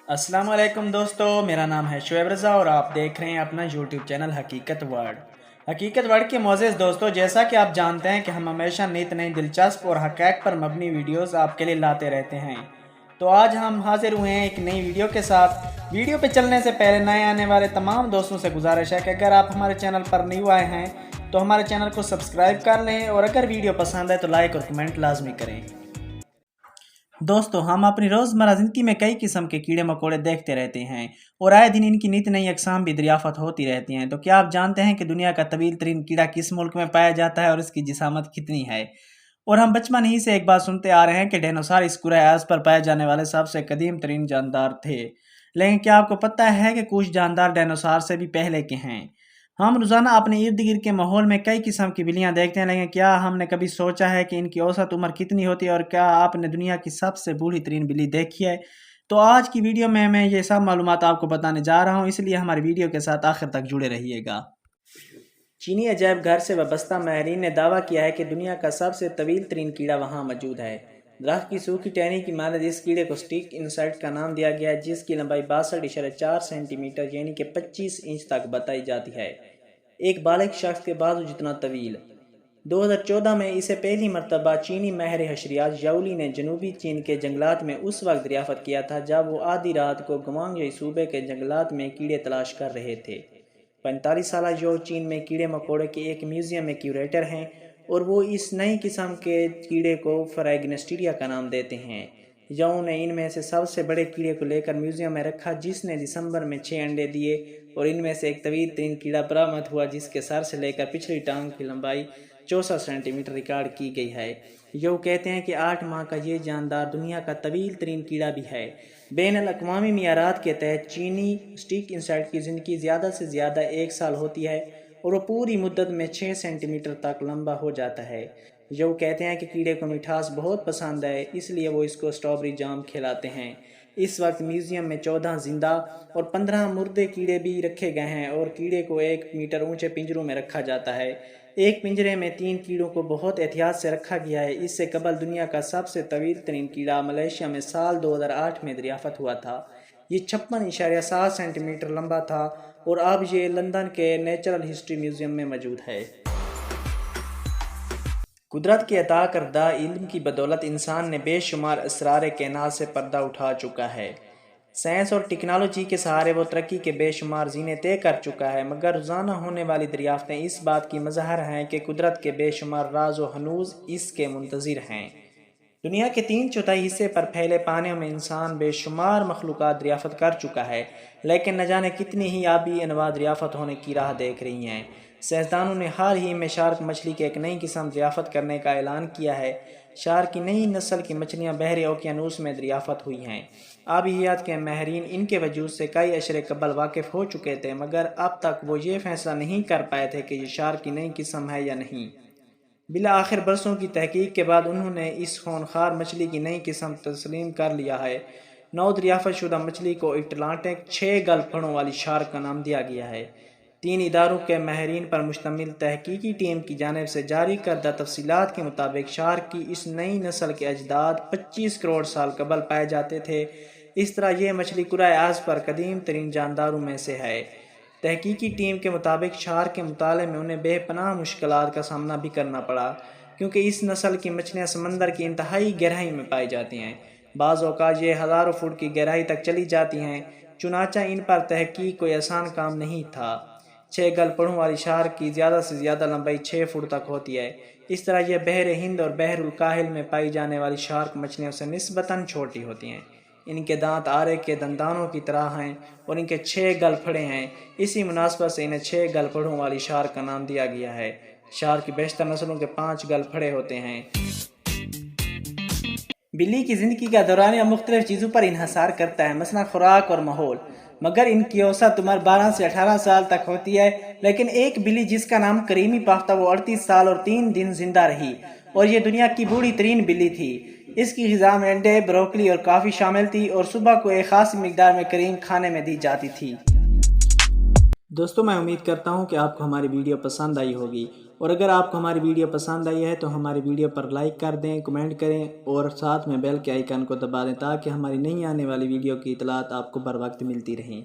السلام علیکم دوستو، میرا نام ہے شعیب رضا اور آپ دیکھ رہے ہیں اپنا یوٹیوب چینل حقیقت ورڈ۔ حقیقت ورڈ کے معزز دوستو، جیسا کہ آپ جانتے ہیں کہ ہم ہمیشہ نئی دلچسپ اور حقائق پر مبنی ویڈیوز آپ کے لیے لاتے رہتے ہیں، تو آج ہم حاضر ہوئے ہیں ایک نئی ویڈیو کے ساتھ۔ ویڈیو پہ چلنے سے پہلے نئے آنے والے تمام دوستوں سے گزارش ہے کہ اگر آپ ہمارے چینل پر نیو آئے ہیں تو ہمارے چینل کو سبسکرائب کر لیں، اور اگر ویڈیو پسند ہے تو لائک اور کمنٹ لازمی کریں۔ دوستو، ہم اپنی روزمرہ زندگی میں کئی قسم کے کیڑے مکوڑے دیکھتے رہتے ہیں اور آئے دن ان کی نئی اقسام بھی دریافت ہوتی رہتی ہیں۔ تو کیا آپ جانتے ہیں کہ دنیا کا طویل ترین کیڑا کس ملک میں پایا جاتا ہے اور اس کی جسامت کتنی ہے؟ اور ہم بچپن ہی سے ایک بات سنتے آ رہے ہیں کہ ڈینوسار اس کرۂ ارض پر پائے جانے والے سب سے قدیم ترین جاندار تھے، لیکن کیا آپ کو پتہ ہے کہ کچھ جاندار ڈینوسار سے بھی پہلے کے ہیں؟ ہم روزانہ اپنے ارد گرد کے ماحول میں کئی قسم کی بلیاں دیکھتے ہیں، لیکن کیا ہم نے کبھی سوچا ہے کہ ان کی اوسط عمر کتنی ہوتی ہے؟ اور کیا آپ نے دنیا کی سب سے بوڑھی ترین بلی دیکھی ہے؟ تو آج کی ویڈیو میں یہ سب معلومات آپ کو بتانے جا رہا ہوں، اس لیے ہماری ویڈیو کے ساتھ آخر تک جڑے رہیے گا۔ چینی عجائب گھر سے وابستہ ماہرین نے دعویٰ کیا ہے کہ دنیا کا سب سے طویل ترین کیڑا وہاں موجود ہے۔ درخت کی سوکھی ٹہنی کی مانند اس کیڑے کو اسٹیک انسیکٹ کا نام دیا گیا ہے، جس کی لمبائی 62.4 سینٹی میٹر یعنی کہ 25 انچ تک بتائی جاتی ہے، ایک بالغ شخص کے بازو جتنا طویل۔ 2014 میں اسے پہلی مرتبہ چینی ماہر حشریات یاولی نے جنوبی چین کے جنگلات میں اس وقت دریافت کیا تھا جب وہ آدھی رات کو گوانگژی صوبے کے جنگلات میں کیڑے تلاش کر رہے تھے۔ 45 سالہ یو چین میں کیڑے مکوڑے کے ایک میوزیم میں کیوریٹر ہیں، اور وہ اس نئی قسم کے کیڑے کو فریگنسٹیریا کا نام دیتے ہیں۔ یو نے ان میں سے سب سے بڑے کیڑے کو لے کر میوزیم میں رکھا، جس نے دسمبر میں 6 انڈے دیے، اور ان میں سے ایک طویل ترین کیڑا برآمد ہوا جس کے سر سے لے کر پچھلی ٹانگ کی لمبائی 64 سینٹی میٹر ریکارڈ کی گئی ہے۔ یو کہتے ہیں کہ 8 ماہ کا یہ جاندار دنیا کا طویل ترین کیڑا بھی ہے۔ بین الاقوامی معیارات کے تحت چینی اسٹیک انسیکٹ کی زندگی زیادہ سے زیادہ 1 سال ہوتی ہے، اور وہ پوری مدت میں 6 سینٹی میٹر تک لمبا ہو جاتا ہے۔ یو کہتے ہیں کہ کیڑے کو مٹھاس بہت پسند ہے، اس لیے وہ اس کو اسٹرابری جام کھلاتے ہیں۔ اس وقت میوزیم میں 14 زندہ اور 15 مردے کیڑے بھی رکھے گئے ہیں، اور کیڑے کو 1 میٹر اونچے پنجروں میں رکھا جاتا ہے۔ ایک پنجرے میں 3 کیڑوں کو بہت احتیاط سے رکھا گیا ہے۔ اس سے قبل دنیا کا سب سے طویل ترین کیڑا ملیشیا میں سال 2008 میں دریافت ہوا تھا۔ یہ 56.7 سینٹی میٹر لمبا تھا، اور اب یہ لندن کے نیچرل ہسٹری میوزیم میں موجود ہے۔ قدرت کے عطا کردہ علم کی بدولت انسان نے بے شمار اسرار کائنات سے پردہ اٹھا چکا ہے۔ سائنس اور ٹیکنالوجی کے سہارے وہ ترقی کے بے شمار زینے طے کر چکا ہے، مگر روزانہ ہونے والی دریافتیں اس بات کی مظہر ہیں کہ قدرت کے بے شمار راز و ہنوز اس کے منتظر ہیں۔ دنیا کے 3/4 حصے پر پھیلے پانیوں میں انسان بے شمار مخلوقات دریافت کر چکا ہے، لیکن نہ جانے کتنی ہی آبی انواع دریافت ہونے کی راہ دیکھ رہی ہیں۔ سائنسدانوں نے حال ہی میں شارک مچھلی کی ایک نئی قسم دریافت کرنے کا اعلان کیا ہے۔ شارک کی نئی نسل کی مچھلیاں بحر اوقیانوس میں دریافت ہوئی ہیں۔ آبی حیات کے ماہرین ان کے وجود سے کئی اشرے قبل واقف ہو چکے تھے، مگر اب تک وہ یہ فیصلہ نہیں کر پائے تھے کہ یہ شارک کی نئی قسم ہے یا نہیں۔ بالآخر برسوں کی تحقیق کے بعد انہوں نے اس خونخوار مچھلی کی نئی قسم تسلیم کر لیا ہے۔ نو دریافت شدہ مچھلی کو اٹلانٹک 6 گل پھڑوں والی شارک کا نام دیا گیا ہے۔ 3 اداروں کے ماہرین پر مشتمل تحقیقی ٹیم کی جانب سے جاری کردہ تفصیلات کے مطابق شارک کی اس نئی نسل کے اجداد 25 کروڑ سال قبل پائے جاتے تھے۔ اس طرح یہ مچھلی کرۂ ارض پر قدیم ترین جانداروں میں سے ہے۔ تحقیقی ٹیم کے مطابق شارک کے مطالعے میں انہیں بے پناہ مشکلات کا سامنا بھی کرنا پڑا، کیونکہ اس نسل کی مچھلیاں سمندر کی انتہائی گہرائی میں پائی جاتی ہیں۔ بعض اوقات یہ ہزاروں فٹ کی گہرائی تک چلی جاتی ہیں، چنانچہ ان پر تحقیق کوئی آسان کام نہیں تھا۔ 6 گل پھڑوں والی شارک کی زیادہ سے زیادہ لمبائی 6 فٹ تک ہوتی ہے۔ اس طرح یہ بحر ہند اور بحر الکاہل میں پائی جانے والی شارک مچھلیوں سے نسبتاً چھوٹی ہوتی ہیں۔ ان کے دانت آرے کے دندانوں کی طرح ہیں، اور ان کے 6 گل پھڑے ہیں۔ اسی مناسبت سے انہیں 6 گل پھڑوں والی شارک کا نام دیا گیا ہے۔ شارک کی بیشتر نسلوں کے 5 گل پھڑے ہوتے ہیں۔ بلی کی زندگی کا دورانیہ مختلف چیزوں پر انحصار کرتا ہے، مثلا خوراک اور ماحول، مگر ان کی اوسط عمر 12 سے 18 سال تک ہوتی ہے۔ لیکن ایک بلی جس کا نام کریمی پاف تھا، وہ 38 سال اور 3 دن زندہ رہی، اور یہ دنیا کی بوڑھی ترین بلی تھی۔ اس کی غذا میں انڈے، بروکلی اور کافی شامل تھی، اور صبح کو ایک خاص مقدار میں کریم کھانے میں دی جاتی تھی۔ دوستو، میں امید کرتا ہوں کہ آپ کو ہماری ویڈیو پسند آئی ہوگی، اور اگر آپ کو ہماری ویڈیو پسند آئی ہے تو ہماری ویڈیو پر لائک کر دیں، کمنٹ کریں اور ساتھ میں بیل کے آئیکن کو دبا دیں تاکہ ہماری نئی آنے والی ویڈیو کی اطلاعات آپ کو بر وقت ملتی رہیں۔